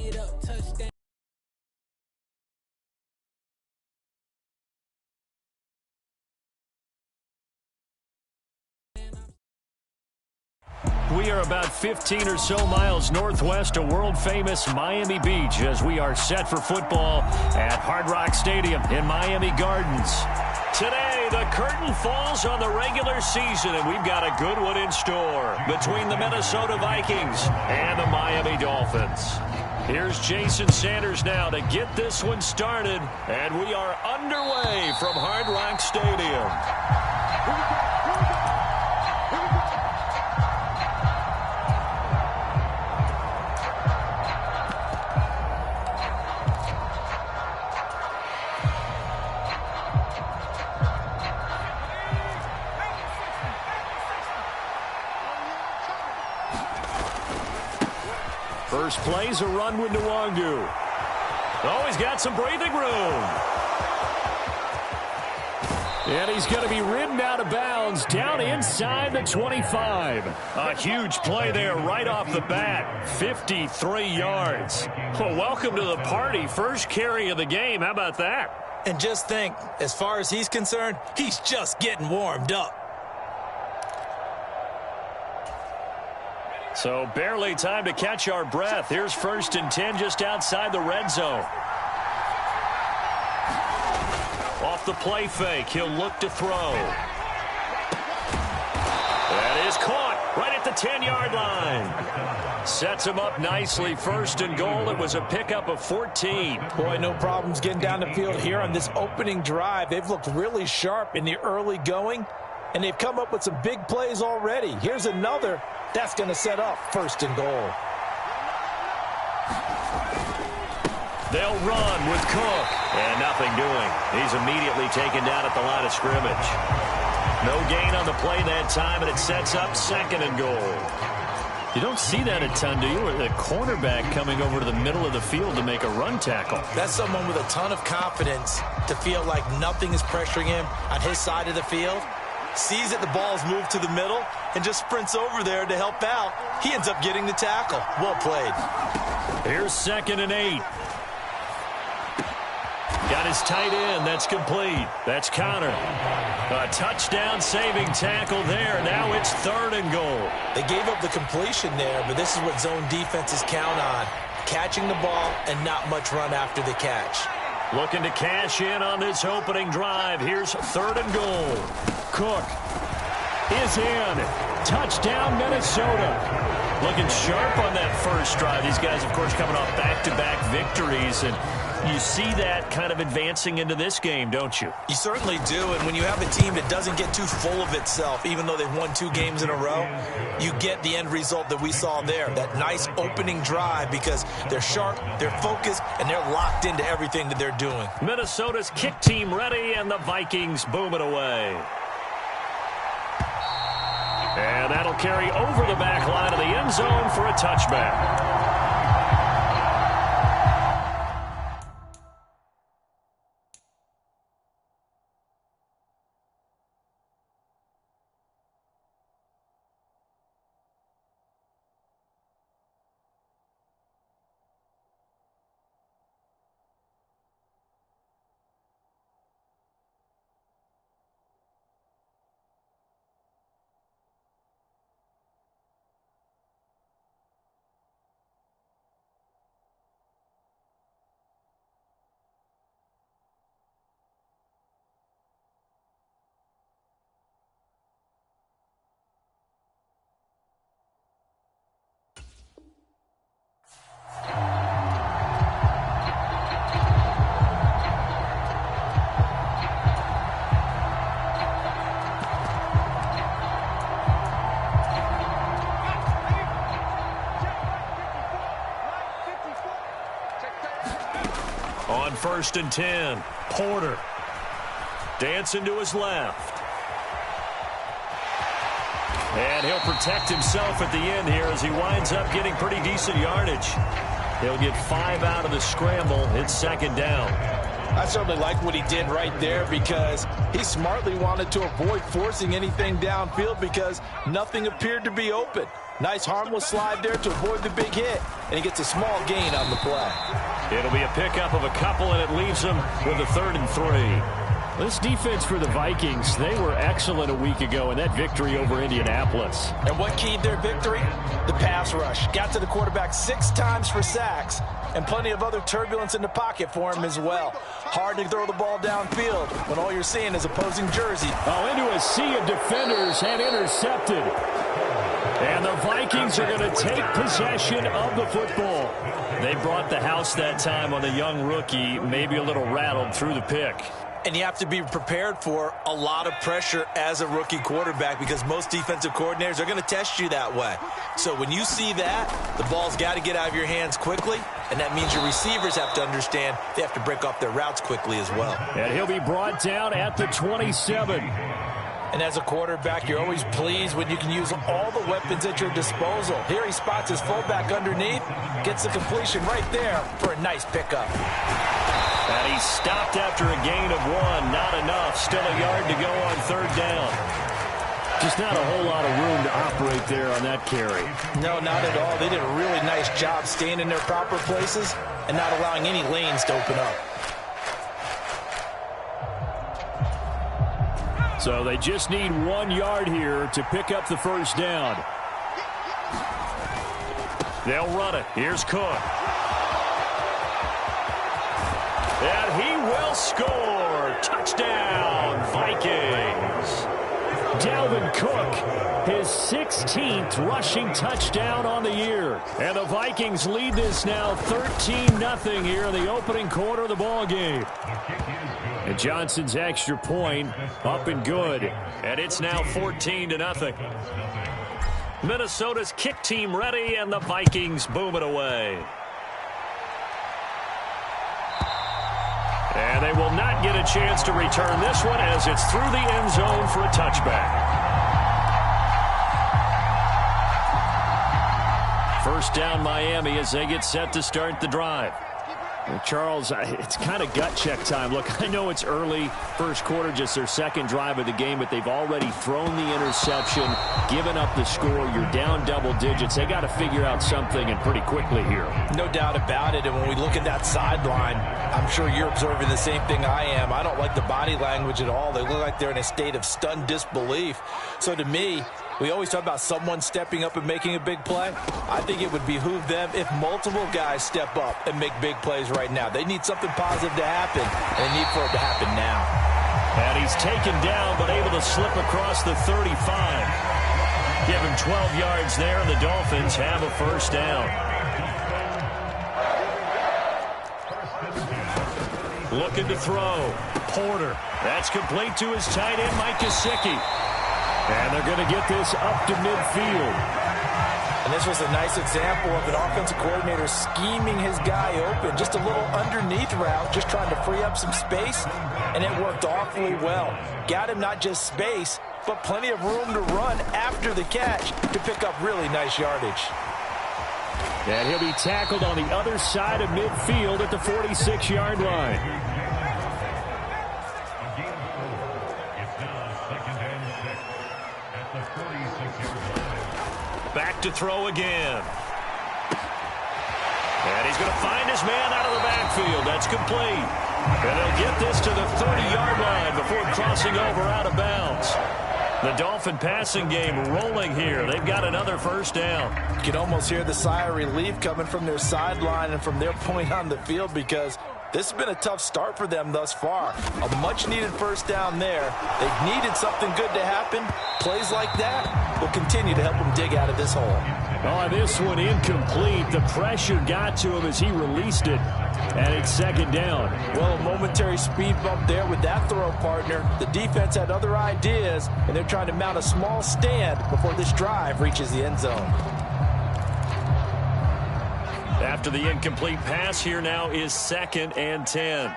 it up, touchdown. We are about 15 or so miles northwest of world-famous Miami Beach as we are set for football at Hard Rock Stadium in Miami Gardens. Today, the curtain falls on the regular season, and we've got a good one in store between the Minnesota Vikings and the Miami Dolphins. Here's Jason Sanders now to get this one started, and we are underway from Hard Rock Stadium. First play's a run with Nwangu. Oh, he's got some breathing room. And he's going to be ridden out of bounds down inside the 25. A huge play there right off the bat. 53 yards. Well, welcome to the party. First carry of the game. How about that? And just think, as far as he's concerned, he's just getting warmed up. So barely time to catch our breath. Here's 1st and 10 just outside the red zone. Off the play fake, he'll look to throw. That is caught right at the 10-yard line. Sets him up nicely. 1st and goal. It was a pickup of 14. Boy, no problems getting down the field here on this opening drive. They've looked really sharp in the early going, and they've come up with some big plays already. Here's another. That's going to set up 1st and goal. They'll run with Cook. And nothing doing. He's immediately taken down at the line of scrimmage. No gain on the play that time, and it sets up 2nd and goal. You don't see that a ton, do you? Or the cornerback coming over to the middle of the field to make a run tackle. That's someone with a ton of confidence to feel like nothing is pressuring him on his side of the field. Sees that the ball's moved to the middle and just sprints over there to help out. He ends up getting the tackle. Well played. Here's 2nd and 8. Got his tight end. That's complete. That's Connor. A touchdown-saving tackle there. Now it's 3rd and goal. They gave up the completion there, but this is what zone defenses count on. Catching the ball and not much run after the catch. Looking to cash in on this opening drive. Here's 3rd and goal. Cook is in. Touchdown, Minnesota. Looking sharp on that first drive. These guys, of course, coming off back-to-back victories, and you see that kind of advancing into this game, don't you? You certainly do, and when you have a team that doesn't get too full of itself, even though they've won 2 games in a row, you get the end result that we saw there, that nice opening drive, because they're sharp, they're focused, and they're locked into everything that they're doing. Minnesota's kick team ready, and the Vikings boom it away. And that'll carry over the back line of the end zone for a touchback. On 1st and 10, Porter dancing to his left. And he'll protect himself at the end here as he winds up getting pretty decent yardage. He'll get 5 out of the scramble. It's 2nd down. I certainly like what he did right there because he smartly wanted to avoid forcing anything downfield because nothing appeared to be open. Nice harmless slide there to avoid the big hit, and he gets a small gain on the play. It'll be a pickup of a couple, and it leaves them with a 3rd and 3. This defense for the Vikings, they were excellent a week ago in that victory over Indianapolis. And what keyed their victory? The pass rush. Got to the quarterback 6 times for sacks, and plenty of other turbulence in the pocket for him as well. Hard to throw the ball downfield when all you're seeing is opposing jersey. Oh, into a sea of defenders and intercepted. And the Vikings are going to take possession of the football. They brought the house that time on the young rookie, maybe a little rattled through the pick. And you have to be prepared for a lot of pressure as a rookie quarterback because most defensive coordinators are going to test you that way. So when you see that, the ball's got to get out of your hands quickly, and that means your receivers have to understand they have to break off their routes quickly as well. And he'll be brought down at the 27. And as a quarterback, you're always pleased when you can use all the weapons at your disposal. Here he spots his fullback underneath, gets the completion right there for a nice pickup. And he stopped after a gain of 1. Not enough. Still a yard to go on 3rd down. Just not a whole lot of room to operate there on that carry. No, not at all. They did a really nice job staying in their proper places and not allowing any lanes to open up. So they just need 1 yard here to pick up the 1st down. They'll run it. Here's Cook. And he will score. Touchdown, Vikings. Dalvin Cook, his 16th rushing touchdown on the year. And the Vikings lead this now 13-0 here in the opening quarter of the ball game. And Johnson's extra point up and good. And it's now 14-0. Minnesota's kick team ready, and the Vikings boom it away. And they will not get a chance to return this one as it's through the end zone for a touchback. 1st down Miami as they get set to start the drive. Charles, it's kind of gut check time. Look, I know it's early, 1st quarter, just their 2nd drive of the game, but they've already thrown the interception, given up the score. You're down double digits. They got to figure out something, and pretty quickly here. No doubt about it, and when we look at that sideline, I'm sure you're observing the same thing I am. I don't like the body language at all. They look like they're in a state of stunned disbelief. So to me, we always talk about someone stepping up and making a big play. I think it would behoove them if multiple guys step up and make big plays right now. They need something positive to happen, and they need for it to happen now. And he's taken down, but able to slip across the 35. Give him 12 yards there, and the Dolphins have a 1st down. Looking to throw. Porter. That's complete to his tight end, Mike Gesicki. And they're going to get this up to midfield. And this was a nice example of an offensive coordinator scheming his guy open. Just a little underneath route, just trying to free up some space. And it worked awfully well. Got him not just space, but plenty of room to run after the catch to pick up really nice yardage. And he'll be tackled on the other side of midfield at the 46-yard line. Back to throw again. And he's going to find his man out of the backfield. That's complete. And they'll get this to the 30-yard line before crossing over out of bounds. The Dolphin passing game rolling here. They've got another 1st down. You can almost hear the sigh of relief coming from their sideline and from their point on the field because this has been a tough start for them thus far. A much-needed 1st down there. They've needed something good to happen. Plays like that will continue to help them dig out of this hole. Oh, this one incomplete. The pressure got to him as he released it. And it's 2nd down. Well, a momentary speed bump there with that throw, partner. The defense had other ideas, and they're trying to mount a small stand before this drive reaches the end zone. After the incomplete pass, here now is 2nd and 10.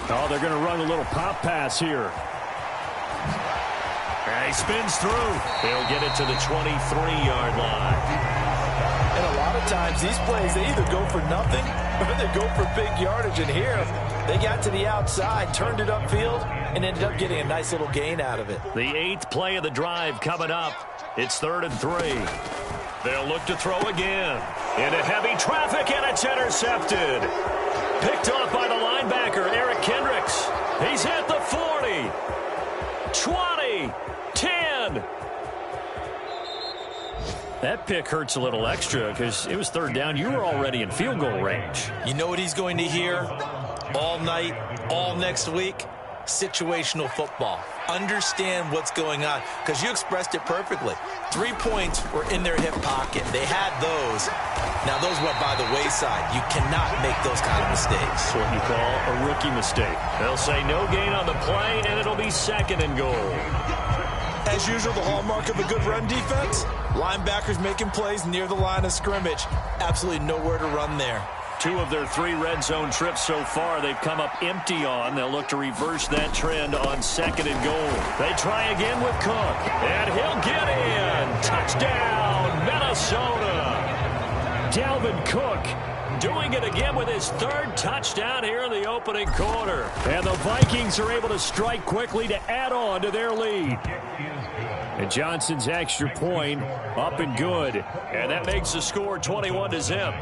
Oh, they're going to run a little pop pass here. And he spins through. They'll get it to the 23-yard line. And a lot of times these plays, they either go for nothing or they go for big yardage. And here, they got to the outside, turned it upfield, and ended up getting a nice little gain out of it. The 8th play of the drive coming up. It's 3rd and 3. They'll look to throw again. Into heavy traffic, and it's intercepted. Picked off by the linebacker, Eric Kendricks. He's at the 40. 20. 10. That pick hurts a little extra because it was 3rd down. You were already in field goal range. You know what he's going to hear all night, all next week? Situational football. Understand what's going on, because you expressed it perfectly. 3 points were in their hip pocket. They had those. Now, those went by the wayside. You cannot make those kind of mistakes. What you call a rookie mistake. They'll say no gain on the play, and it'll be 2nd and goal. As usual, the hallmark of a good run defense, linebackers making plays near the line of scrimmage. Absolutely nowhere to run there. 2 of their 3 red zone trips so far they've come up empty on. They'll look to reverse that trend on 2nd and goal. They try again with Cook, and he'll get in. Touchdown, Minnesota. Dalvin Cook doing it again with his 3rd touchdown here in the opening quarter. And the Vikings are able to strike quickly to add on to their lead. And Johnson's extra point up and good. And that makes the score 21-0.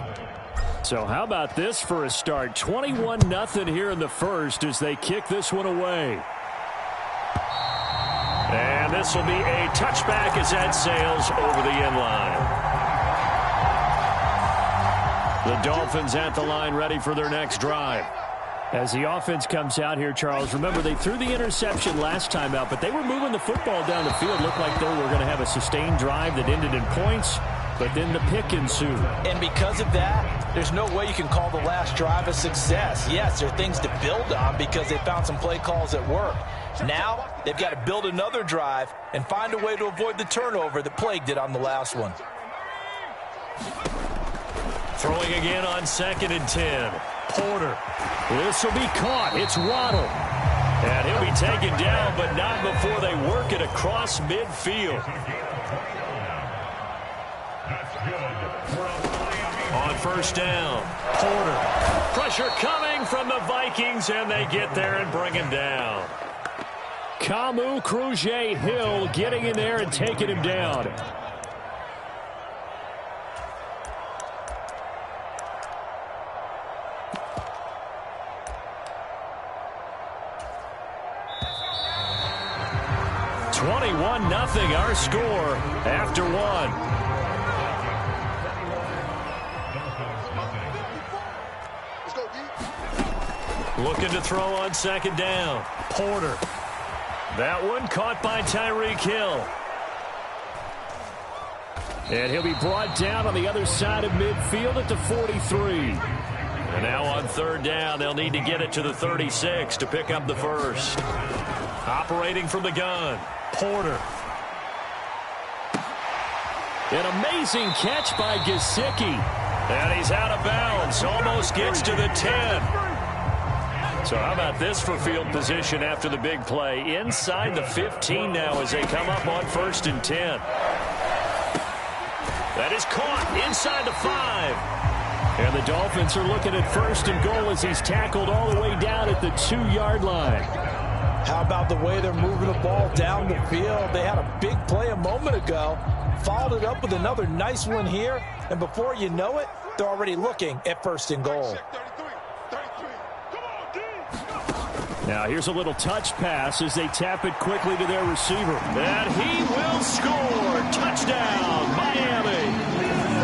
So how about this for a start? 21-0 here in the first as they kick this one away. And this will be a touchback as that sails over the end line. The Dolphins at the line ready for their next drive. As the offense comes out here, Charles, remember they threw the interception last time out, but they were moving the football down the field. Looked like they were going to have a sustained drive that ended in points, but then the pick ensued. And because of that, there's no way you can call the last drive a success. Yes, there are things to build on because they found some play calls that work. Now, they've got to build another drive and find a way to avoid the turnover that plagued it on the last one. Throwing again on 2nd and 10. Porter. This will be caught. It's Waddle. And he'll be taken down, but not before they work it across midfield. On 1st down, Porter. Pressure coming from the Vikings, and they get there and bring him down. Kamu Krujay-Hill getting in there and taking him down. Nothing, our score after 1. Looking to throw on 2nd down. Porter. That one caught by Tyreek Hill. And he'll be brought down on the other side of midfield at the 43. And now on 3rd down, they'll need to get it to the 36 to pick up the first. Operating from the gun, Porter. An amazing catch by Gesicki. And he's out of bounds. Almost gets to the 10. So how about this for field position after the big play? Inside the 15 now as they come up on 1st and 10. That is caught inside the 5. And the Dolphins are looking at 1st and goal as he's tackled all the way down at the 2-yard line. How about the way they're moving the ball down the field? They had a big play a moment ago. Followed it up with another nice one here. And before you know it, they're already looking at 1st and goal. Now here's a little touch pass as they tap it quickly to their receiver. And he will score. Touchdown, Miami.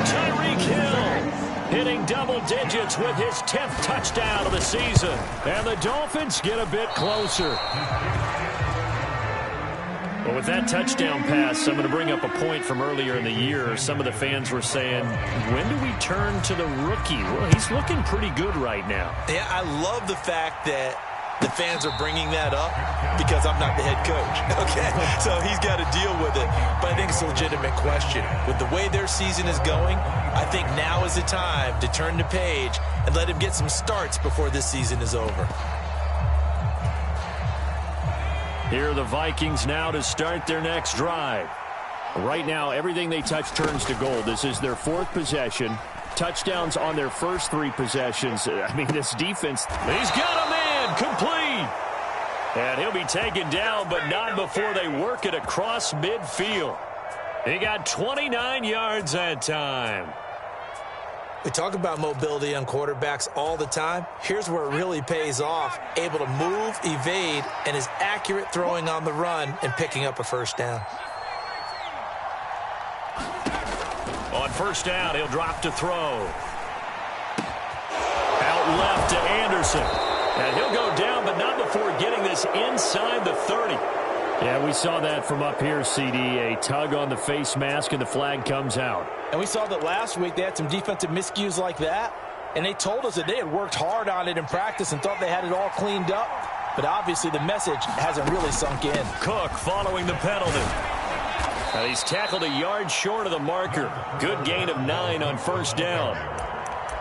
Tyreek Hill hitting double digits with his 10th touchdown of the season. And the Dolphins get a bit closer. Well, with that touchdown pass, I'm going to bring up a point from earlier in the year. Some of the fans were saying, when do we turn to the rookie? Well, he's looking pretty good right now. Yeah, I love the fact that the fans are bringing that up because I'm not the head coach, okay? So he's got to deal with it. But I think it's a legitimate question. With the way their season is going, I think now is the time to turn the page and let him get some starts before this season is over. Here are the Vikings now to start their next drive. Right now, everything they touch turns to gold. This is their 4th possession. Touchdowns on their first 3 possessions. I mean, this defense. He's got a man complete. And he'll be taken down, but not before they work it across midfield. He got 29 yards that time. We talk about mobility on quarterbacks all the time. Here's where it really pays off. Able to move, evade, and is accurate throwing on the run and picking up a first down. On first down, he'll drop to throw. Out left to Anderson. And he'll go down, but not before getting this inside the 30. Yeah, we saw that from up here, CD. A tug on the face mask, and the flag comes out. And we saw that last week they had some defensive miscues like that. And they told us that they had worked hard on it in practice and thought they had it all cleaned up. But obviously the message hasn't really sunk in. Cook following the penalty. And he's tackled a yard short of the marker. Good gain of 9 on first down.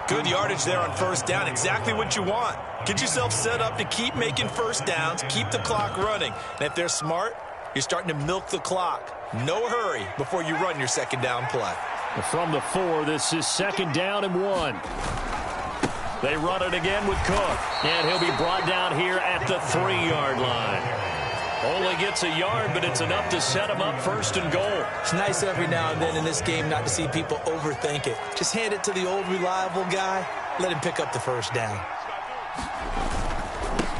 Good yardage there on first down. Exactly what you want. Get yourself set up to keep making first downs, keep the clock running. And if they're smart, you're starting to milk the clock. No hurry before you run your second down play. From the 4, this is 2nd down and 1. They run it again with Cook. And he'll be brought down here at the 3-yard line. Only gets a yard, but it's enough to set him up 1st and goal. It's nice every now and then in this game not to see people overthink it. Just hand it to the old reliable guy. Let him pick up the first down.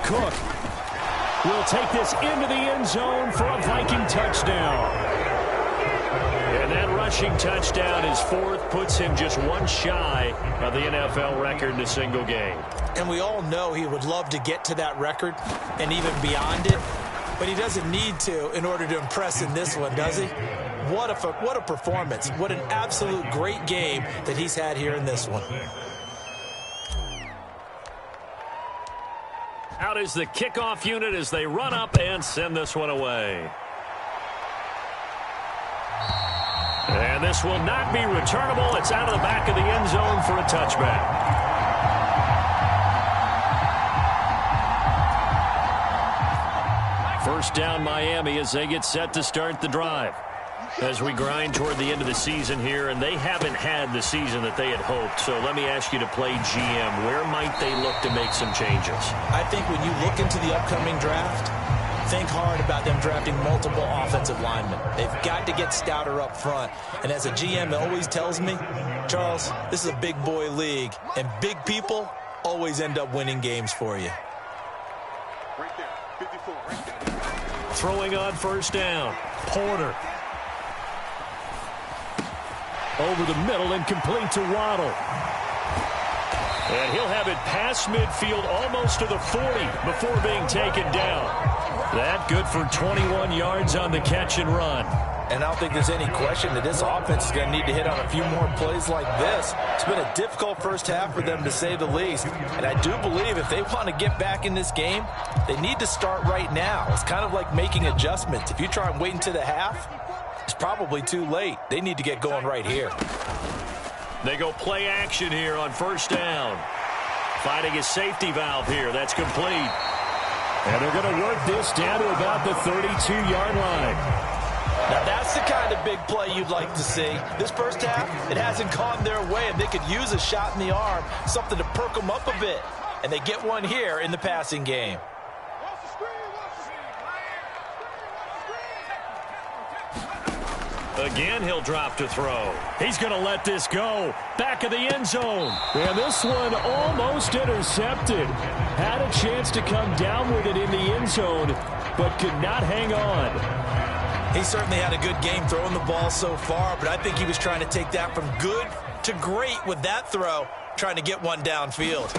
Cook will take this into the end zone for a Viking touchdown. And that rushing touchdown, his 4th, puts him just 1 shy of the NFL record in a single game. And we all know he would love to get to that record and even beyond it. But he doesn't need to in order to impress in this one, does he? What a performance. What an absolute great game that he's had here in this one. Out is the kickoff unit as they run up and send this one away. And this will not be returnable. It's out of the back of the end zone for a touchback. First down Miami as they get set to start the drive. As we grind toward the end of the season here, and they haven't had the season that they had hoped. So let me ask you to play GM. Where might they look to make some changes? I think when you look into the upcoming draft, think hard about them drafting multiple offensive linemen. They've got to get stouter up front. And as a GM, it always tells me, Charles, this is a big boy league, and big people always end up winning games for you. Right there, 54, right there. Throwing on first down. Porter. Over the middle and complete to Waddle. And he'll have it past midfield almost to the 40 before being taken down. That good for 21 yards on the catch and run. And I don't think there's any question that this offense is going to need to hit on a few more plays like this. It's been a difficult first half for them, to say the least. And I do believe if they want to get back in this game, they need to start right now. It's kind of like making adjustments. If you try and wait until the half, it's probably too late. They need to get going right here. They go play action here on first down. Finding a safety valve here. That's complete. And they're going to work this down to about the 32-yard line. Now that's the kind of big play you'd like to see. This first half, it hasn't gone their way, and they could use a shot in the arm, something to perk them up a bit. And they get one here in the passing game. Again, he'll drop to throw. He's going to let this go. Back of the end zone. And this one almost intercepted. Had a chance to come down with it in the end zone, but could not hang on. He certainly had a good game throwing the ball so far, but I think he was trying to take that from good to great with that throw, trying to get one downfield.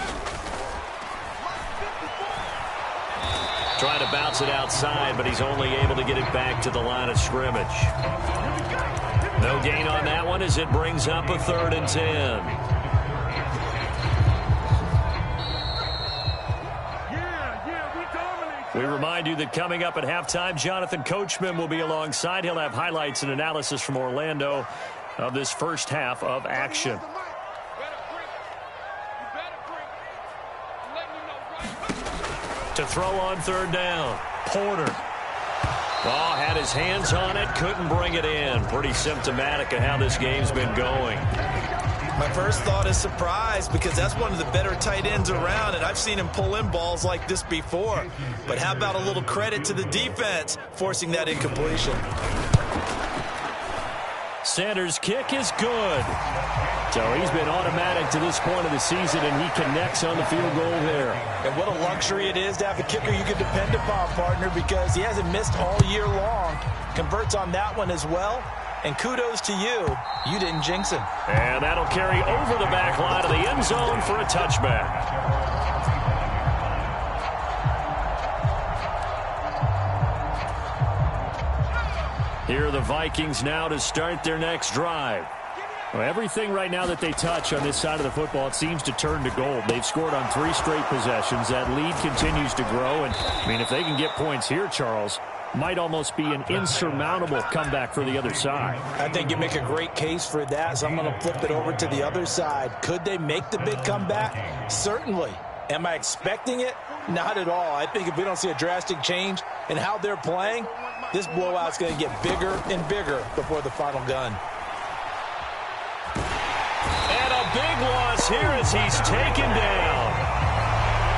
Trying to bounce it outside, but he's only able to get it back to the line of scrimmage. No gain on that one as it brings up a 3rd and 10. We remind you that coming up at halftime, Jonathan Coachman will be alongside. He'll have highlights and analysis from Orlando of this first half of action. To throw on 3rd down. Porter. Oh, had his hands on it, couldn't bring it in. Pretty symptomatic of how this game's been going. My first thought is surprise, because that's one of the better tight ends around, and I've seen him pull in balls like this before. But how about a little credit to the defense forcing that incompletion? Sanders' kick is good. So he's been automatic to this point of the season, and he connects on the field goal there. And what a luxury it is to have a kicker you can depend upon, partner, because he hasn't missed all year long. Converts on that one as well. And kudos to you. You didn't jinx him. And that'll carry over the back line of the end zone for a touchback. Here are the Vikings now to start their next drive. Well, everything right now that they touch on this side of the football, it seems to turn to gold. They've scored on 3 straight possessions. That lead continues to grow. And, I mean, if they can get points here, Charles, might almost be an insurmountable comeback for the other side. I think you make a great case for that, so I'm going to flip it over to the other side. Could they make the big comeback? Certainly. Am I expecting it? Not at all. I think if we don't see a drastic change in how they're playing, this blowout's going to get bigger and bigger before the final gun. And a big loss here as he's taken down.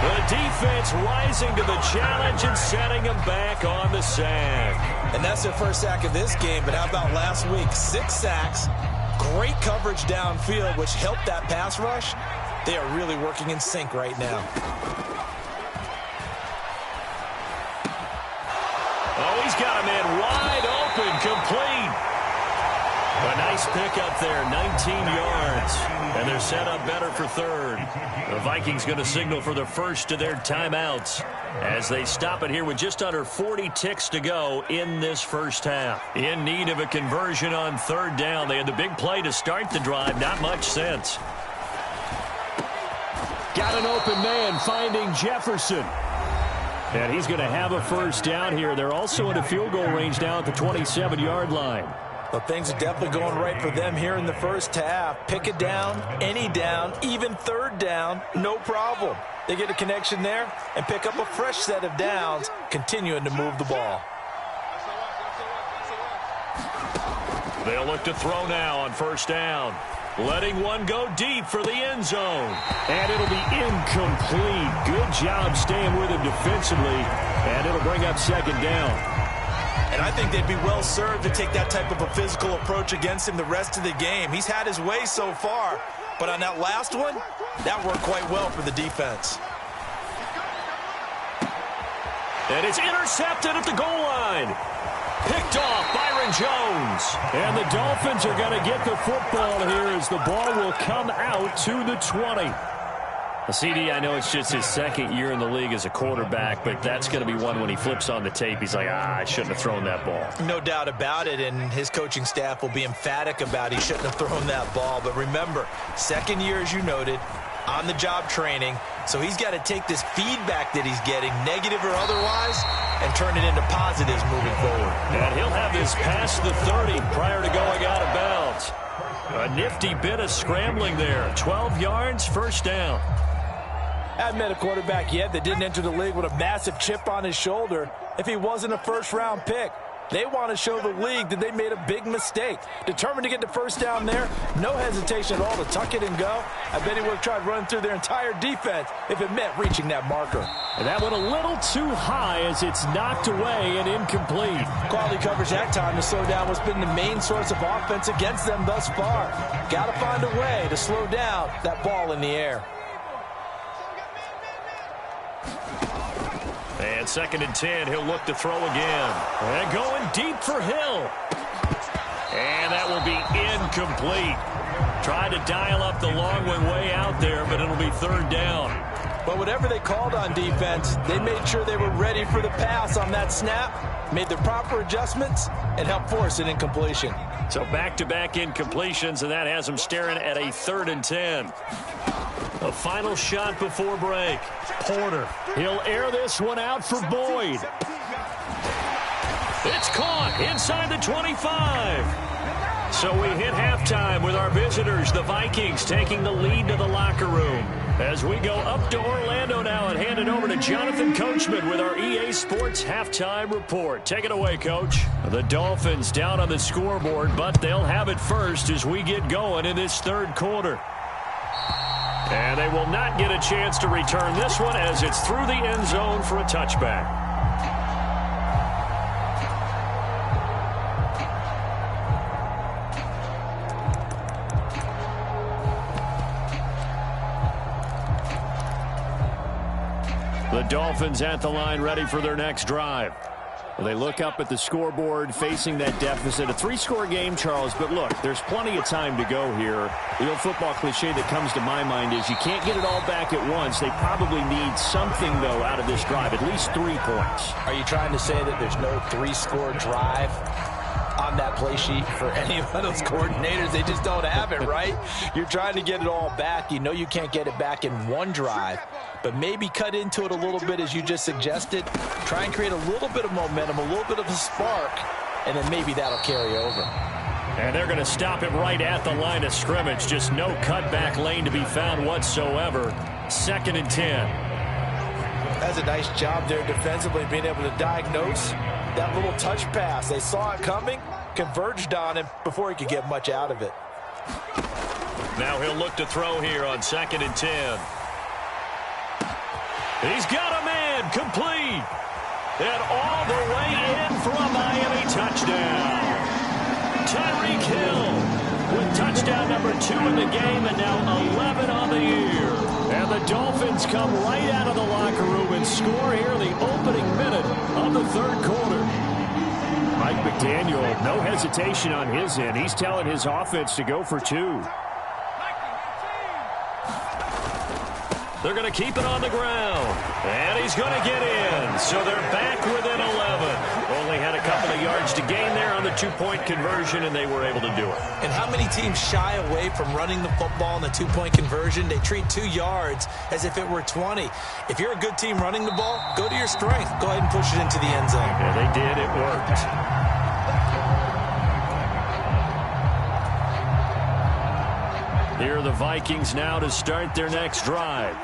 The defense rising to the challenge and setting him back on the sack. And that's their first sack of this game, but how about last week? 6 sacks, great coverage downfield, which helped that pass rush. They are really working in sync right now. Oh, he's got a man wide open, complete. A nice pickup there, 19 yards. And they're set up better for third. The Vikings going to signal for the first of their timeouts as they stop it here with just under 40 ticks to go in this first half. In need of a conversion on third down. They had the big play to start the drive. Not much sense. Got an open man finding Jefferson. And he's going to have a first down here. They're also in a field goal range now at the 27-yard line. Well, things are definitely going right for them here in the first half. Pick it down, any down, even third down, no problem. They get a connection there and pick up a fresh set of downs, continuing to move the ball. They'll look to throw now on first down. Letting one go deep for the end zone. And it'll be incomplete. Good job staying with him defensively. And it'll bring up second down. And I think they'd be well served to take that type of a physical approach against him the rest of the game. He's had his way so far, but on that last one, that worked quite well for the defense. And it's intercepted at the goal line. Picked off Byron Jones. And the Dolphins are going to get the football here as the ball will come out to the 20. CD, I know it's just his second year in the league as a quarterback, but that's going to be one when he flips on the tape. He's like, I shouldn't have thrown that ball. No doubt about it, and his coaching staff will be emphatic about he shouldn't have thrown that ball. But remember, second year, as you noted, on-the-job training, so he's got to take this feedback that he's getting, negative or otherwise, and turn it into positives moving forward. And he'll have this past the 30 prior to going out of bounds. A nifty bit of scrambling there. 12 yards, first down. I haven't met a quarterback yet that didn't enter the league with a massive chip on his shoulder if he wasn't a first-round pick. They want to show the league that they made a big mistake. Determined to get the first down there, no hesitation at all to tuck it and go. I bet he would have tried running through their entire defense if it meant reaching that marker. And that went a little too high as it's knocked away and incomplete. Quality coverage that time to slow down what's been the main source of offense against them thus far. Got to find a way to slow down that ball in the air. And second and 10, he'll look to throw again. And going deep for Hill. And that will be incomplete. Tried to dial up the long one way out there, but it'll be third down. But whatever they called on defense, they made sure they were ready for the pass on that snap, made the proper adjustments, and helped force an incompletion. So back-to-back incompletions, and that has them staring at a third and 10. A final shot before break. Porter. He'll air this one out for Boyd. It's caught inside the 25. So we hit halftime with our visitors, the Vikings, taking the lead to the locker room. As we go up to Orlando now and hand it over to Jonathan Coachman with our EA Sports Halftime Report. Take it away, Coach. The Dolphins down on the scoreboard, but they'll have it first as we get going in this third quarter. And they will not get a chance to return this one as it's through the end zone for a touchback. The Dolphins at the line ready for their next drive. Well, they look up at the scoreboard facing that deficit. A three-score game, Charles, but look, there's plenty of time to go here. The old football cliche that comes to my mind is you can't get it all back at once. They probably need something, though, out of this drive, at least 3 points. Are you trying to say that there's no three-score drive on that play sheet for any of those coordinators? They just don't have it, right? You're trying to get it all back. You know you can't get it back in one drive, but maybe cut into it a little bit as you just suggested. Try and create a little bit of momentum, a little bit of a spark, and then maybe that'll carry over. And they're going to stop him right at the line of scrimmage. Just no cutback lane to be found whatsoever. 2nd and 10. That's a nice job there defensively, being able to diagnose that little touch pass. They saw it coming, converged on him before he could get much out of it. Now he'll look to throw here on 2nd and 10. He's got a man, complete. And all the way in for a Miami touchdown. Tyreek Hill with touchdown number 2 in the game and now 11 on the year. And the Dolphins come right out of the locker room and score here in the opening minute of the third quarter. Mike McDaniel, no hesitation on his end. He's telling his offense to go for 2. They're going to keep it on the ground. And he's going to get in. So they're back within 11. Only had a couple of yards to gain there on the 2-point conversion, and they were able to do it. And how many teams shy away from running the football in the 2-point conversion? They treat 2 yards as if it were 20. If you're a good team running the ball, go to your strength. Go ahead and push it into the end zone. Yeah, they did. It worked. Here are the Vikings now to start their next drive.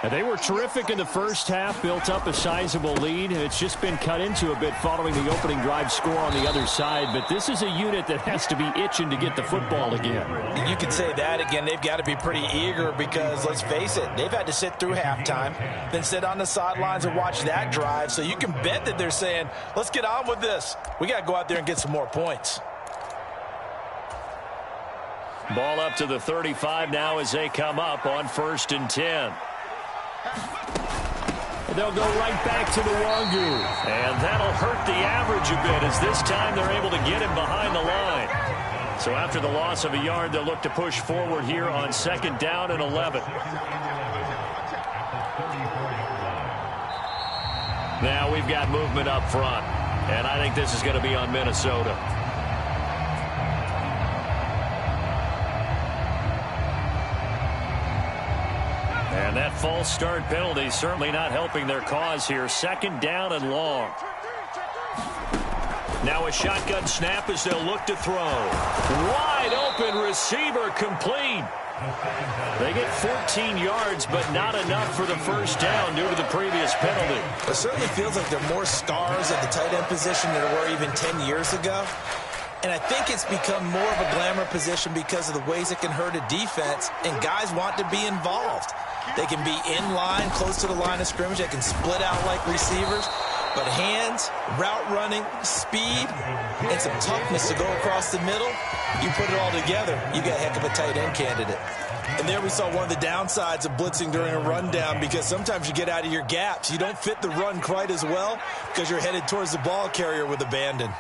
And they were terrific in the first half, built up a sizable lead, and it's just been cut into a bit following the opening drive score on the other side. But this is a unit that has to be itching to get the football again. You can say that again. They've got to be pretty eager because, let's face it, they've had to sit through halftime, then sit on the sidelines and watch that drive. So you can bet that they're saying, let's get on with this. We got to go out there and get some more points. Ball up to the 35 now as they come up on 1st and 10. They'll go right back to the Wangu. And that'll hurt the average a bit as this time they're able to get him behind the line. So after the loss of a yard, they'll look to push forward here on 2nd down and 11. Now we've got movement up front. And I think this is going to be on Minnesota. And that false start penalty certainly not helping their cause here. 2nd down and long. Now a shotgun snap as they'll look to throw. Wide open receiver, complete. They get 14 yards, but not enough for the first down due to the previous penalty. It certainly feels like there are more stars at the tight end position than there were even 10 years ago. And I think it's become more of a glamour position because of the ways it can hurt a defense, and guys want to be involved. They can be in line, close to the line of scrimmage. They can split out like receivers. But hands, route running, speed, and some toughness to go across the middle, you put it all together, you got a heck of a tight end candidate. And there we saw one of the downsides of blitzing during a rundown, because sometimes you get out of your gaps. You don't fit the run quite as well because you're headed towards the ball carrier with abandon.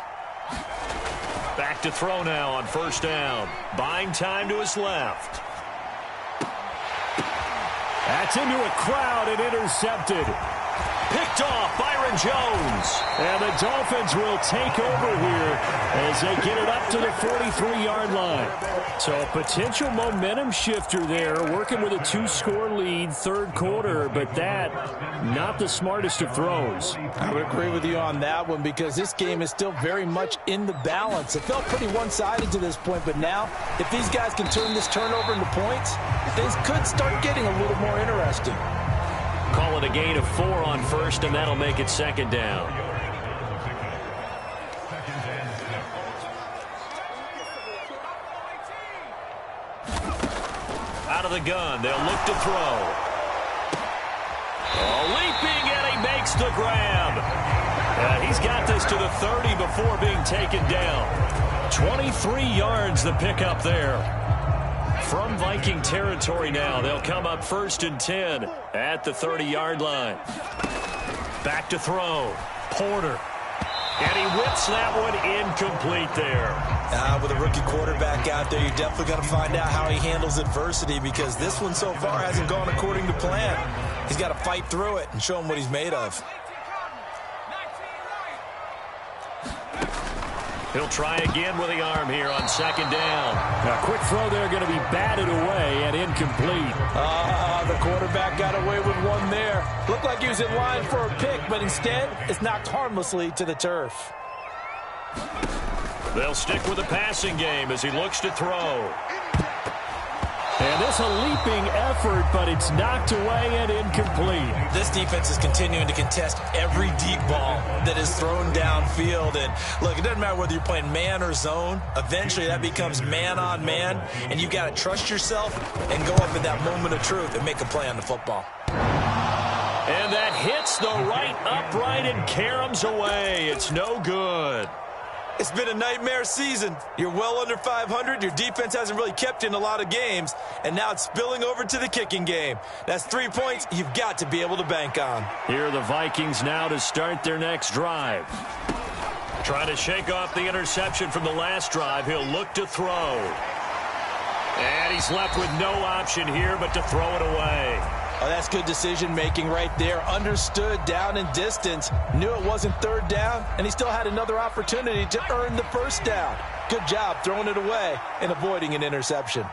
Back to throw now on 1st down. Buying time to his left. That's into a crowd and intercepted. Picked off, Byron Jones. And the Dolphins will take over here as they get it up to the 43-yard line. So a potential momentum shifter there, working with a 2-score lead, third quarter, but that, not the smartest of throws. I would agree with you on that one because this game is still very much in the balance. It felt pretty one-sided to this point, but now, if these guys can turn this turnover into points, things could start getting a little more interesting. Call it a gain of 4 on first, and that'll make it second down. Out of the gun, they'll look to throw. Oh, leaping, and he makes the grab. He's got this to the 30 before being taken down. 23 yards the pickup there. From Viking territory now, they'll come up 1st and 10 at the 30-yard line. Back to throw. Porter. And he whips that one incomplete there. With a rookie quarterback out there, you're definitely going to find out how he handles adversity because this one so far hasn't gone according to plan. He's got to fight through it and show him what he's made of. He'll try again with the arm here on second down. A quick throw there going to be batted away and incomplete. The quarterback got away with one there. Looked like he was in line for a pick, but instead it's knocked harmlessly to the turf. They'll stick with the passing game as he looks to throw. And this a leaping effort, but it's knocked away and incomplete. This defense is continuing to contest every deep ball that is thrown downfield. And look, it doesn't matter whether you're playing man or zone. Eventually that becomes man on man, and you've got to trust yourself and go up in that moment of truth and make a play on the football. And that hits the right upright and caroms away. It's no good. It's been a nightmare season. You're well under 500. Your defense hasn't really kept you in a lot of games. And now it's spilling over to the kicking game. That's 3 points you've got to be able to bank on. Here are the Vikings now to start their next drive. Trying to shake off the interception from the last drive. He'll look to throw. And he's left with no option here but to throw it away. Oh, that's good decision-making right there. Understood down and distance. Knew it wasn't third down, and he still had another opportunity to earn the first down. Good job throwing it away and avoiding an interception.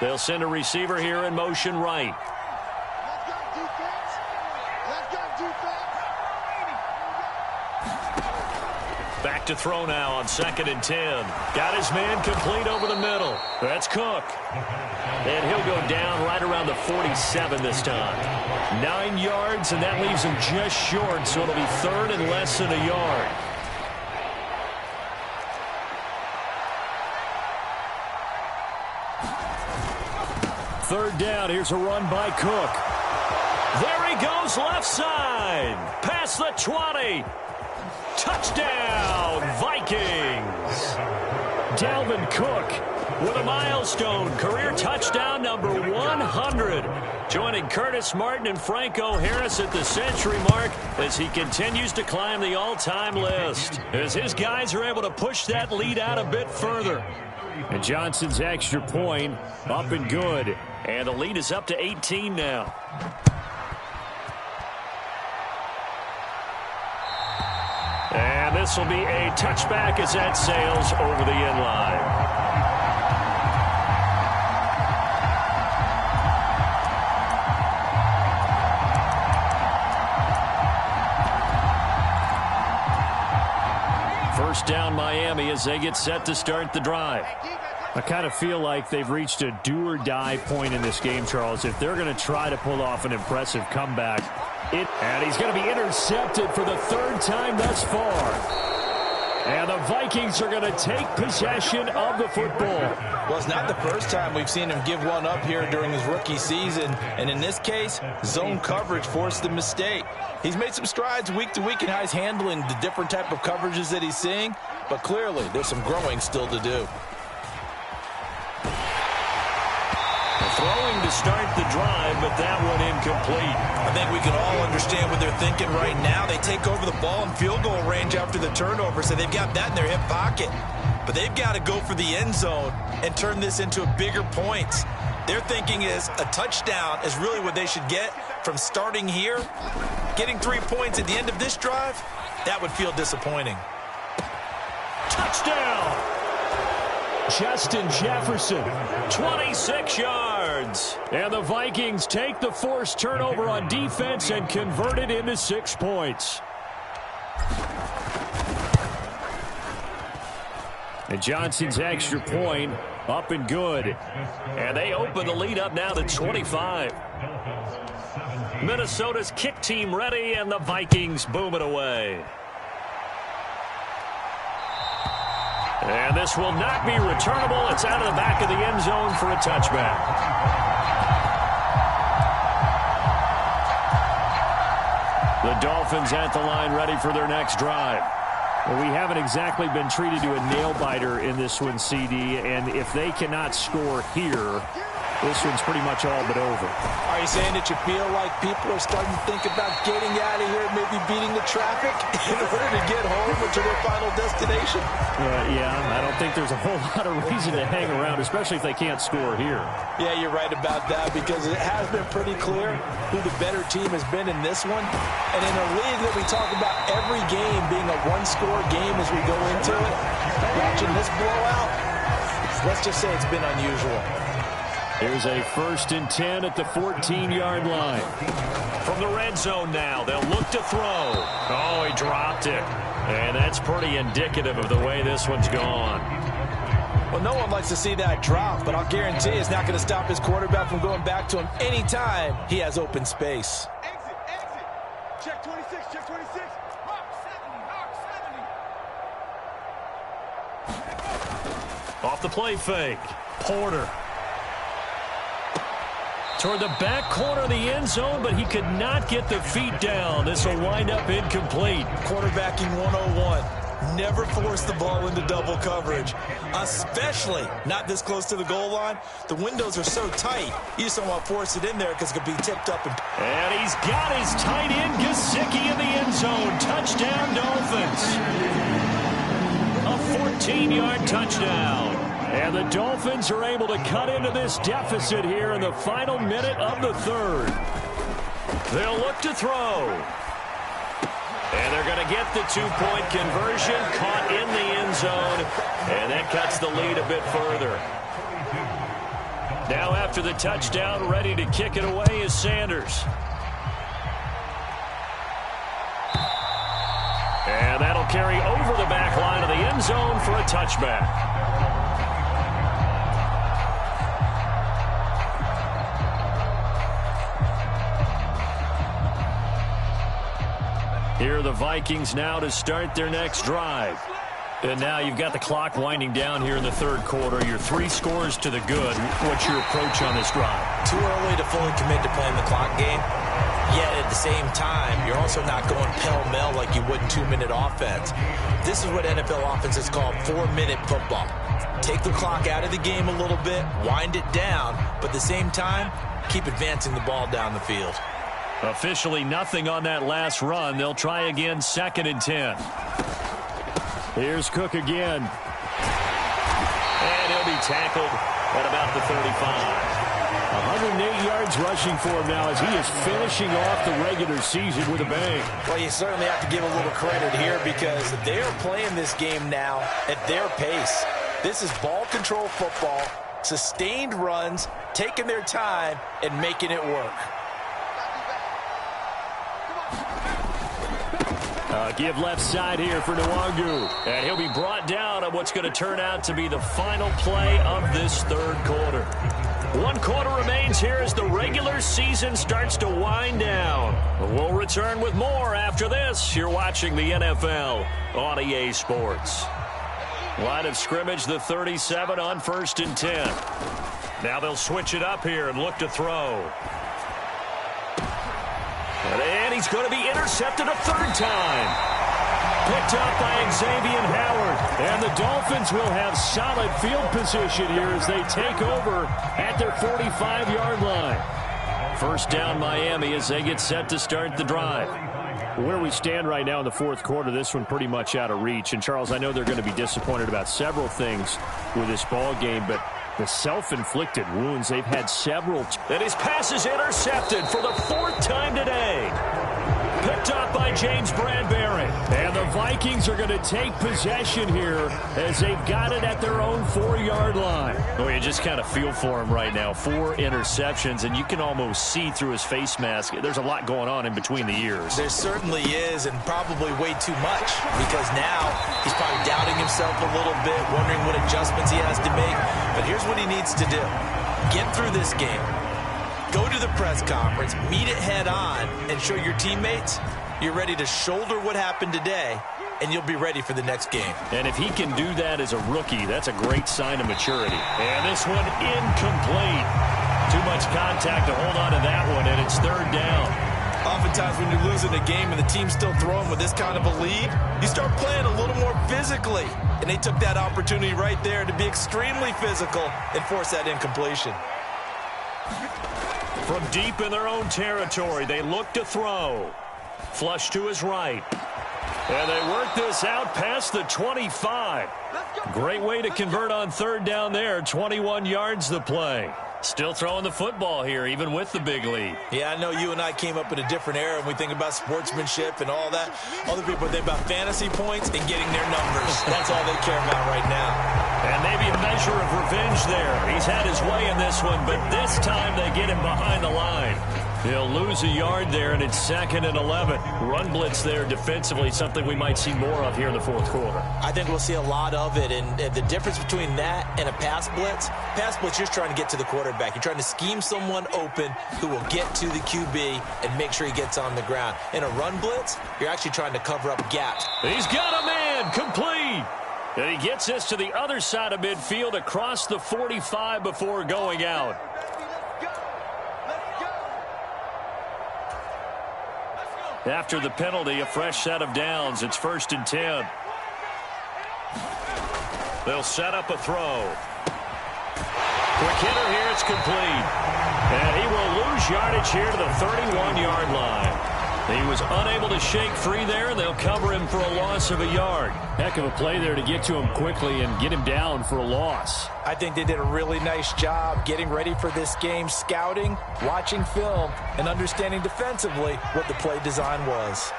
They'll send a receiver here in motion right. Back to throw now on 2nd and 10. Got his man complete over the middle. That's Cook. And he'll go down right around the 47 this time. 9 yards, and that leaves him just short, so it'll be 3rd and less than a yard. Third down, here's a run by Cook. There he goes, left side. Past the 20. Touchdown, Vikings. Dalvin Cook with a milestone career touchdown number 100. Joining Curtis Martin and Franco Harris at the century mark as he continues to climb the all-time list. As his guys are able to push that lead out a bit further. And Johnson's extra point up and good. And the lead is up to 18 now. And this will be a touchback as that sails over the end line. First down Miami as they get set to start the drive. I kind of feel like they've reached a do-or-die point in this game, Charles. If they're going to try to pull off an impressive comeback, and he's going to be intercepted for the 3rd time thus far. And the Vikings are going to take possession of the football. Well, it's not the first time we've seen him give one up here during his rookie season. And in this case, zone coverage forced the mistake. He's made some strides week to week in how he's handling the different type of coverages that he's seeing. But clearly, there's some growing still to do. Throwing to start the drive, but that one incomplete. I think we can all understand what they're thinking right now. They take over the ball in field goal range after the turnover, so they've got that in their hip pocket. But they've got to go for the end zone and turn this into a bigger points. Their thinking is a touchdown is really what they should get from starting here. Getting 3 points at the end of this drive, that would feel disappointing. Touchdown! Justin Jefferson, 26 yards. And the Vikings take the forced turnover on defense and convert it into 6 points. And Johnson's extra point up and good. And they open the lead up now to 25. Minnesota's kick team ready, and the Vikings boom it away. And this will not be returnable. It's out of the back of the end zone for a touchback. The Dolphins at the line ready for their next drive. Well, we haven't exactly been treated to a nail-biter in this one, CD, and if they cannot score here, this one's pretty much all but over. Are you saying that you feel like people are starting to think about getting out of here, maybe beating the traffic in order to get home or to their final destination? Yeah, I don't think there's a whole lot of reason to hang around, especially if they can't score here. Yeah, you're right about that, because it has been pretty clear who the better team has been in this one. And in a league that we talk about every game being a one-score game as we go into it, watching this blowout, let's just say it's been unusual. Here's a 1st and 10 at the 14-yard line. From the red zone now, they'll look to throw. Oh, he dropped it. And that's pretty indicative of the way this one's gone. Well, no one likes to see that drop, but I'll guarantee it's not going to stop his quarterback from going back to him anytime he has open space. Exit, exit. Check 26, check 26. Rock 70, rock 70. Off the play fake. Porter. Toward the back corner of the end zone, but he could not get the feet down. This will wind up incomplete. Quarterbacking 101. Never force the ball into double coverage, especially not this close to the goal line. The windows are so tight, you just don't want to force it in there because it could be tipped up. And he's got his tight end, Gesicki, in the end zone. Touchdown, Dolphins. A 14-yard touchdown. And the Dolphins are able to cut into this deficit here in the final minute of the third. They'll look to throw. And they're going to get the 2-point conversion, caught in the end zone, and that cuts the lead a bit further. Now after the touchdown, ready to kick it away is Sanders. And that'll carry over the back line of the end zone for a touchback. Here are the Vikings now to start their next drive. And now you've got the clock winding down here in the third quarter. You're 3 scores to the good. What's your approach on this drive? Too early to fully commit to playing the clock game. Yet at the same time, you're also not going pell-mell like you would in 2-minute offense. This is what NFL offenses call 4-minute football. Take the clock out of the game a little bit, wind it down, but at the same time, keep advancing the ball down the field. Officially nothing on that last run. They'll try again, 2nd and 10. Here's Cook again. And he'll be tackled at about the 35. 108 yards rushing for him now as he is finishing off the regular season with a bang. Well, you certainly have to give a little credit here because they're playing this game now at their pace. This is ball control football, sustained runs, taking their time, and making it work. Give left side here for Nwangu. And he'll be brought down on what's going to turn out to be the final play of this third quarter. 1 quarter remains here as the regular season starts to wind down. We'll return with more after this. You're watching the NFL on EA Sports. Line of scrimmage, the 37 on 1st and 10. Now they'll switch it up here and look to throw. And he's going to be intercepted a 3rd time. Picked up by Xavier Howard. And the Dolphins will have solid field position here as they take over at their 45-yard line. 1st down Miami as they get set to start the drive. Where we stand right now in the 4th quarter, this one pretty much out of reach. And, Charles, I know they're going to be disappointed about several things with this ball game, but The self-inflicted wounds, they've had several. And his pass is intercepted for the 4th time today. Picked up by James Bradbury. And the Vikings are going to take possession here as they've got it at their own 4-yard line. Oh, you just kind of feel for him right now. 4 interceptions, and you can almost see through his face mask. There's a lot going on in between the ears. There certainly is, and probably way too much, because now he's probably doubting himself a little bit, wondering what adjustments he has to make. But here's what he needs to do. Get through this game. Go to the press conference, meet it head on, and show your teammates you're ready to shoulder what happened today, and you'll be ready for the next game. And if he can do that as a rookie, that's a great sign of maturity. And this one incomplete. Too much contact to hold on to that one, and it's 3rd down. Oftentimes when you're losing a game and the team's still throwing with this kind of a lead, you start playing a little more physically. And they took that opportunity right there to be extremely physical and force that incompletion. From deep in their own territory, they look to throw. Flush to his right. And they work this out past the 25. Great way to convert on 3rd down there. 21 yards the play. Still throwing the football here, even with the big lead. Yeah, I know you and I came up in a different era, and we think about sportsmanship and all that. Other people think about fantasy points and getting their numbers. That's all they care about right now. And maybe a measure of revenge there. He's had his way in this one, but this time they get him behind the line. He'll lose a yard there, and it's 2nd and 11. Run blitz there defensively, something we might see more of here in the 4th quarter. I think we'll see a lot of it, and the difference between that and a pass blitz, you're trying to get to the quarterback. You're trying to scheme someone open who will get to the QB and make sure he gets on the ground. In a run blitz, you're actually trying to cover up gaps. He's got a man, complete. And he gets this to the other side of midfield across the 45 before going out. After the penalty, a fresh set of downs. It's 1st and 10. They'll set up a throw. Quick hitter here, it's complete. And he will lose yardage here to the 31-yard line. He was unable to shake free there, and they'll cover him for a loss of a yard. Heck of a play there to get to him quickly and get him down for a loss. I think they did a really nice job getting ready for this game, scouting, watching film, and understanding defensively what the play design was.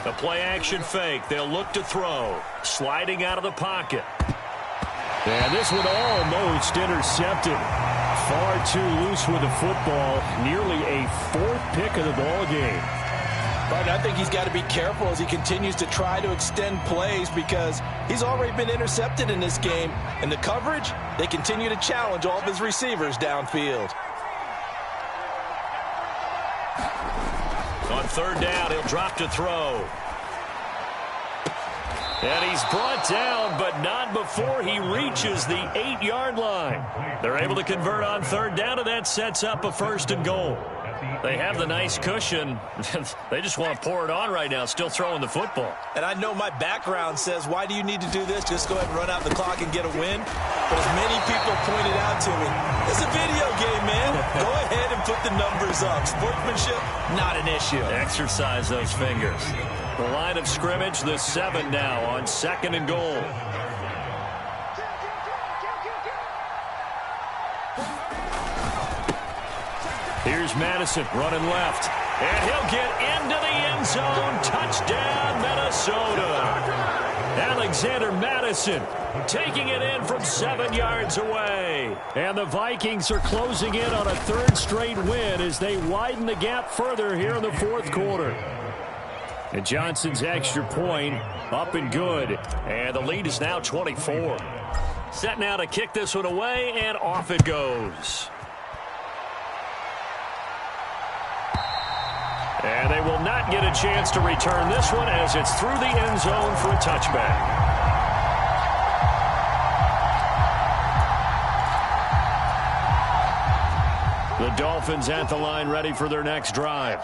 A play-action fake. They'll look to throw. Sliding out of the pocket. And this one almost intercepted. Far too loose with the football. Nearly a 4th pick of the ball game. But I think he's got to be careful as he continues to try to extend plays because he's already been intercepted in this game. And the coverage, they continue to challenge all of his receivers downfield. On 3rd down, he'll drop to throw. And he's brought down, but not before he reaches the 8-yard line. They're able to convert on 3rd down, and that sets up a 1st and goal. They have the nice cushion. They just want to pour it on right now, still throwing the football. And I know my background says, why do you need to do this? Just go ahead and run out the clock and get a win. But as many people pointed out to me, it's a video game, man. Go ahead and put the numbers up. Sportsmanship, not an issue. Exercise those fingers. The line of scrimmage, the 7 now on 2nd and goal. Here's Madison running left. And he'll get into the end zone. Touchdown, Minnesota. Alexander Madison taking it in from 7 yards away. And the Vikings are closing in on a 3rd straight win as they widen the gap further here in the 4th quarter. And Johnson's extra point up and good. And the lead is now 24. Set now to kick this one away, and off it goes. And they will not get a chance to return this one as it's through the end zone for a touchback. The Dolphins at the line ready for their next drive.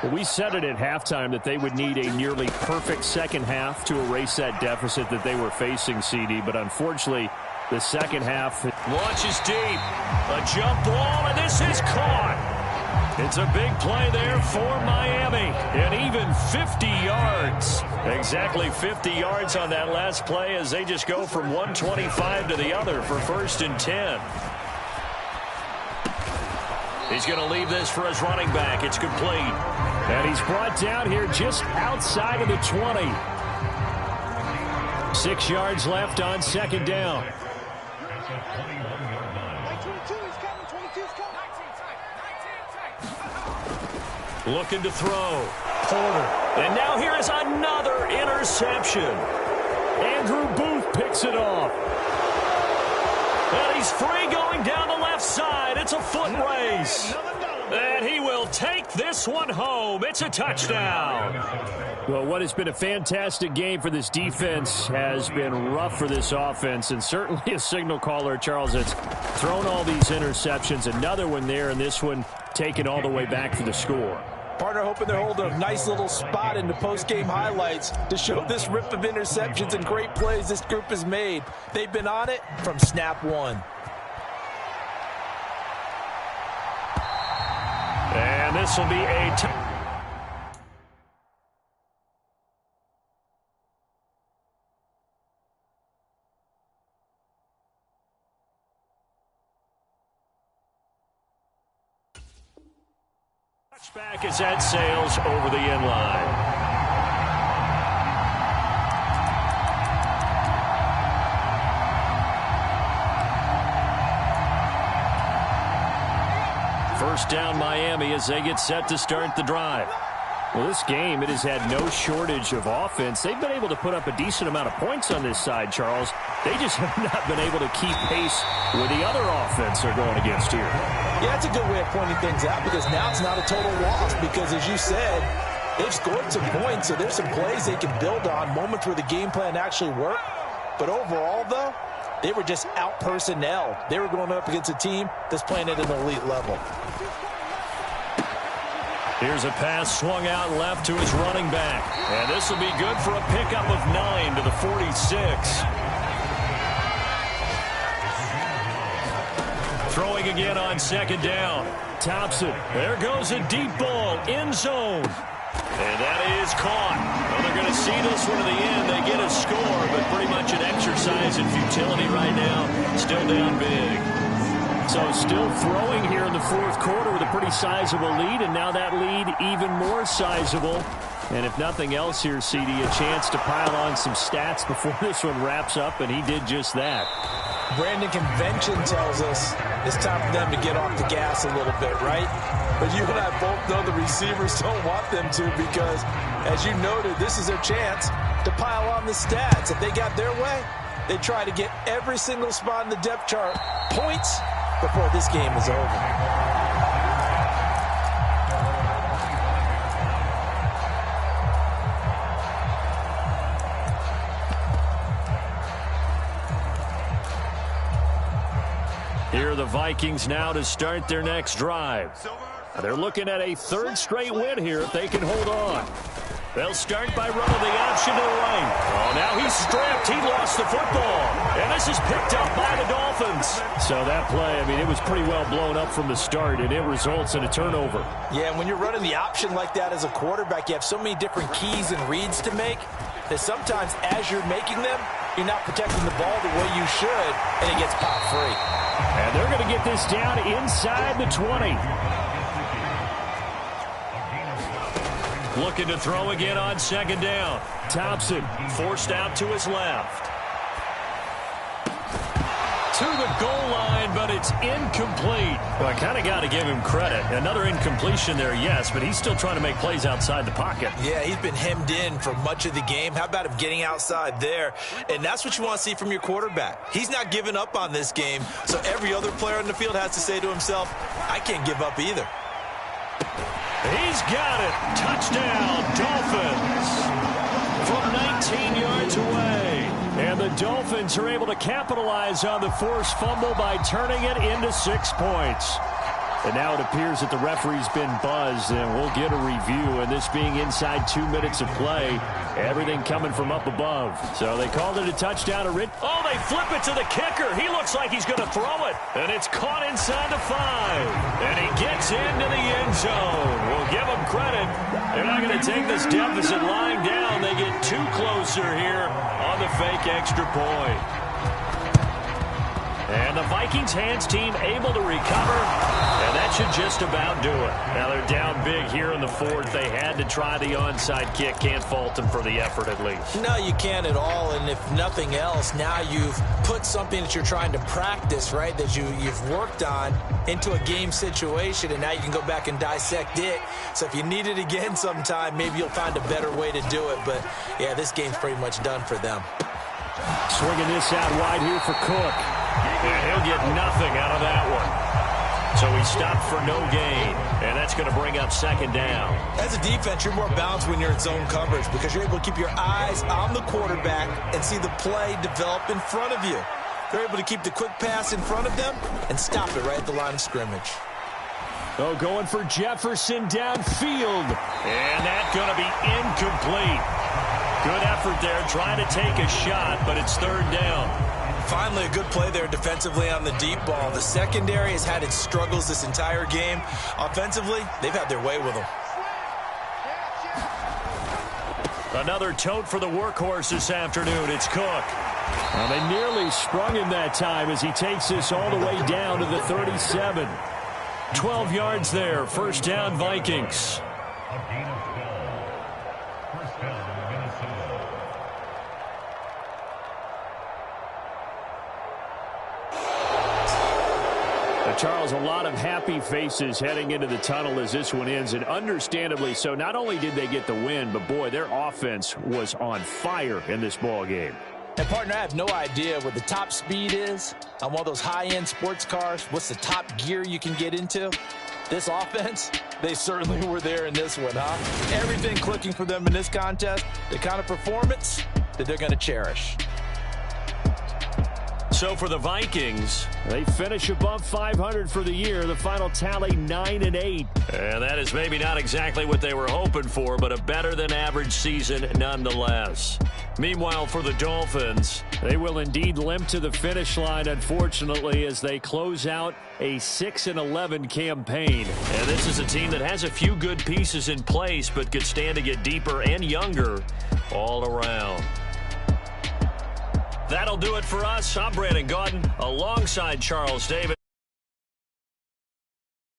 Well, we said it at halftime that they would need a nearly perfect second half to erase that deficit that they were facing, CD. But unfortunately, the second half launches deep. A jump ball, and this is caught. It's a big play there for Miami, and even 50 yards. Exactly 50 yards on that last play as they just go from 125 to the other for 1st and 10. He's going to leave this for his running back. It's complete. And he's brought down here just outside of the 20. 6 yards left on 2nd down. Looking to throw. Porter. And now here is another interception. Andrew Booth picks it off. And he's free going down the left side. It's a foot race. And he will take this one home. It's a touchdown. Well, what has been a fantastic game for this defense has been rough for this offense, and certainly a signal caller, Charles, that's thrown all these interceptions. Another one there, and this one taken all the way back for the score. Partner hoping they're holding a nice little spot in the post-game highlights to show this rip of interceptions and great plays this group has made. They've been on it from snap one. And this will be a touchback as that sails over the end line. First down Miami as they get set to start the drive. Well, this game, it has had no shortage of offense. They've been able to put up a decent amount of points on this side, Charles. They just have not been able to keep pace with the other offense they're going against here. Yeah, that's a good way of pointing things out because now it's not a total loss because, as you said, they've scored some points, so there's some plays they can build on, moments where the game plan actually worked. But overall, though, they were just out-personnelled. They were going up against a team that's playing at an elite level. Here's a pass swung out left to his running back. And this will be good for a pickup of 9 to the 46. Throwing again on 2nd down. Thompson. There goes a deep ball. End zone. And that is caught. Well, they're going to see this one to the end. They get a score, but pretty much an exercise in futility right now. Still down big. So still throwing here in the 4th quarter with a pretty sizable lead, and now that lead even more sizable. And if nothing else here, CD, a chance to pile on some stats before this one wraps up, and he did just that. Brandon, convention tells us it's time for them to get off the gas a little bit, right? But you and I both know the receivers don't want them to because, as you noted, this is their chance to pile on the stats. If they got their way, they try to get every single spot in the depth chart points before this game is over. Here are the Vikings now to start their next drive. They're looking at a 3rd straight win here if they can hold on. They'll start by running the option to the right. Oh, now he's stripped. He lost the football. And this is picked up by the Dolphins. So that play, I mean, it was pretty well blown up from the start, and it results in a turnover. Yeah, when you're running the option like that as a quarterback, you have so many different keys and reads to make that sometimes as you're making them, you're not protecting the ball the way you should, and it gets popped free. And they're going to get this down inside the 20. Looking to throw again on 2nd down. Thompson forced out to his left. To the goal line, but it's incomplete. Well, I kind of got to give him credit. Another incompletion there, yes, but he's still trying to make plays outside the pocket. Yeah, he's been hemmed in for much of the game. How about him getting outside there? And that's what you want to see from your quarterback. He's not giving up on this game, so every other player on the field has to say to himself, I can't give up either. He's got it. Touchdown, Dolphins. From 19 yards away. And the Dolphins are able to capitalize on the forced fumble by turning it into 6 points. And now it appears that the referee's been buzzed, and we'll get a review. And this being inside 2 minutes of play, everything coming from up above. So they called it a touchdown. Oh, they flip it to the kicker. Tucker, he looks like he's going to throw it. And it's caught inside the 5. And he gets into the end zone. We'll give him credit. They're not going to take this deficit lying down. They get too closer here on the fake extra point. And the Vikings hands team able to recover, and that should just about do it. Now they're down big here in the 4th. They had to try the onside kick. Can't fault them for the effort at least. No, you can't at all, and if nothing else, now you've put something that you're trying to practice, right, that you've worked on into a game situation, and now you can go back and dissect it. So if you need it again sometime, maybe you'll find a better way to do it. But, yeah, this game's pretty much done for them. Swinging this out wide here for Cook. And he'll get nothing out of that one. So he stopped for no gain, and that's going to bring up 2nd down. As a defense, you're more balanced when you're in zone coverage because you're able to keep your eyes on the quarterback and see the play develop in front of you. They're able to keep the quick pass in front of them and stop it right at the line of scrimmage. Oh, going for Jefferson downfield. And that's going to be incomplete. Good effort there, trying to take a shot, but it's 3rd down. Finally, a good play there defensively on the deep ball. The secondary has had its struggles this entire game. Offensively, they've had their way with them. Another tote for the workhorse this afternoon. It's Cook. Well, they nearly sprung him that time as he takes this all the way down to the 37. 12 yards there. 1st down, Vikings. Charles, a lot of happy faces heading into the tunnel as this one ends, and understandably so. Not only did they get the win, but, boy, their offense was on fire in this ball game. And, partner, I have no idea what the top speed is on one of those high-end sports cars. What's the top gear you can get into? This offense, they certainly were there in this one, huh? Everything clicking for them in this contest, the kind of performance that they're going to cherish. So for the Vikings, they finish above 500 for the year. The final tally 9-8. And that is maybe not exactly what they were hoping for, but a better than average season nonetheless. Meanwhile, for the Dolphins, they will indeed limp to the finish line, unfortunately, as they close out a 6-11 campaign. And this is a team that has a few good pieces in place, but could stand to get deeper and younger all around. That'll do it for us. I'm Brandon Gaudin alongside Charles Davis.